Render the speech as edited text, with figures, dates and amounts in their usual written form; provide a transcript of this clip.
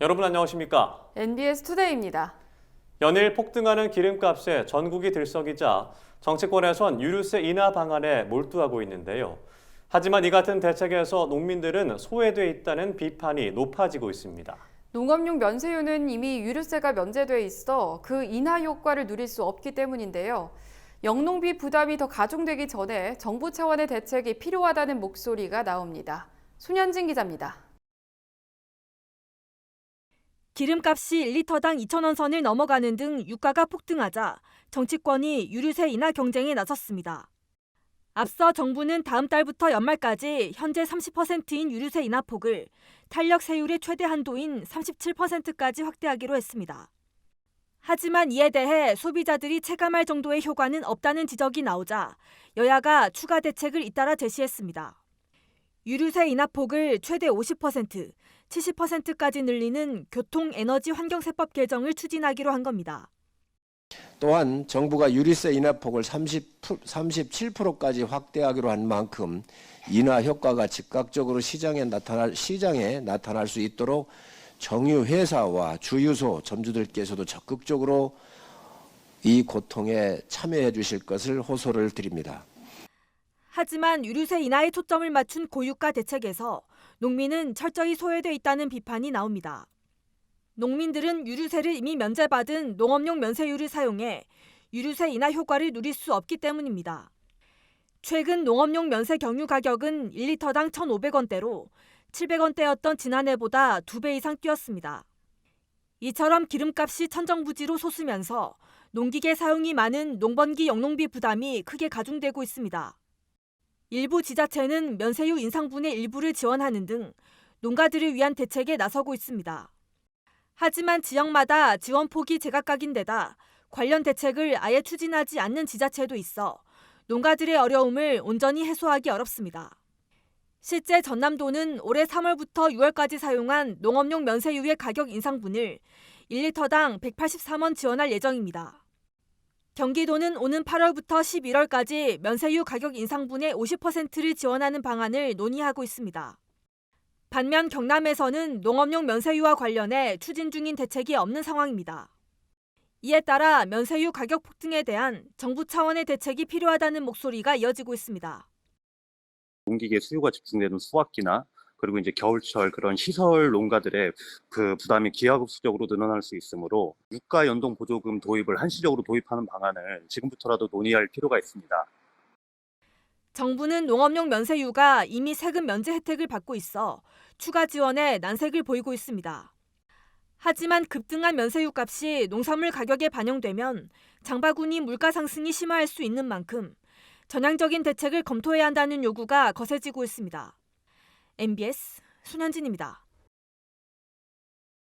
여러분 안녕하십니까? NBS 투데이입니다. 연일 폭등하는 기름값에 전국이 들썩이자 정치권에선 유류세 인하 방안에 몰두하고 있는데요. 하지만 이 같은 대책에서 농민들은 소외돼 있다는 비판이 높아지고 있습니다. 농업용 면세유는 이미 유류세가 면제돼 있어 그 인하 효과를 누릴 수 없기 때문인데요. 영농비 부담이 더 가중되기 전에 정부 차원의 대책이 필요하다는 목소리가 나옵니다. 손현진 기자입니다. 기름값이 1리터당 2,000원 선을 넘어가는 등 유가가 폭등하자 정치권이 유류세 인하 경쟁에 나섰습니다. 앞서 정부는 다음 달부터 연말까지 현재 30%인 유류세 인하 폭을 탄력 세율의 최대 한도인 37%까지 확대하기로 했습니다. 하지만 이에 대해 소비자들이 체감할 정도의 효과는 없다는 지적이 나오자 여야가 추가 대책을 잇따라 제시했습니다. 유류세 인하 폭을 최대 50%, 70%까지 늘리는 교통에너지환경세법 개정을 추진하기로 한 겁니다. 또한 정부가 유류세 인하 폭을 37%까지 확대하기로 한 만큼 인하 효과가 즉각적으로 시장에 나타날 수 있도록 정유 회사와 주유소 점주들께서도 적극적으로 이 고통에 참여해 주실 것을 호소를 드립니다. 하지만 유류세 인하에 초점을 맞춘 고유가 대책에서 농민은 철저히 소외돼 있다는 비판이 나옵니다. 농민들은 유류세를 이미 면제받은 농업용 면세유를 사용해 유류세 인하 효과를 누릴 수 없기 때문입니다. 최근 농업용 면세 경유 가격은 1리터당 1,500원대로 700원대였던 지난해보다 2배 이상 뛰었습니다. 이처럼 기름값이 천정부지로 솟으면서 농기계 사용이 많은 농번기 영농비 부담이 크게 가중되고 있습니다. 일부 지자체는 면세유 인상분의 일부를 지원하는 등 농가들을 위한 대책에 나서고 있습니다. 하지만 지역마다 지원폭이 제각각인데다 관련 대책을 아예 추진하지 않는 지자체도 있어 농가들의 어려움을 온전히 해소하기 어렵습니다. 실제 전남도는 올해 3월부터 6월까지 사용한 농업용 면세유의 가격 인상분을 1리터당 183원 지원할 예정입니다. 경기도는 오는 8월부터 11월까지 면세유 가격 인상분의 50%를 지원하는 방안을 논의하고 있습니다. 반면 경남에서는 농업용 면세유와 관련해 추진 중인 대책이 없는 상황입니다. 이에 따라 면세유 가격 폭등에 대한 정부 차원의 대책이 필요하다는 목소리가 이어지고 있습니다. 농기계 수요가 집중되는 수확기나 그리고 이제 겨울철 그런 시설 농가들의 그 부담이 기하급수적으로 늘어날 수 있으므로 유가 연동 보조금 도입을 한시적으로 도입하는 방안을 지금부터라도 논의할 필요가 있습니다. 정부는 농업용 면세유가 이미 세금 면제 혜택을 받고 있어 추가 지원에 난색을 보이고 있습니다. 하지만 급등한 면세유 값이 농산물 가격에 반영되면 장바구니 물가 상승이 심화할 수 있는 만큼 전향적인 대책을 검토해야 한다는 요구가 거세지고 있습니다. NBS 손현진입니다.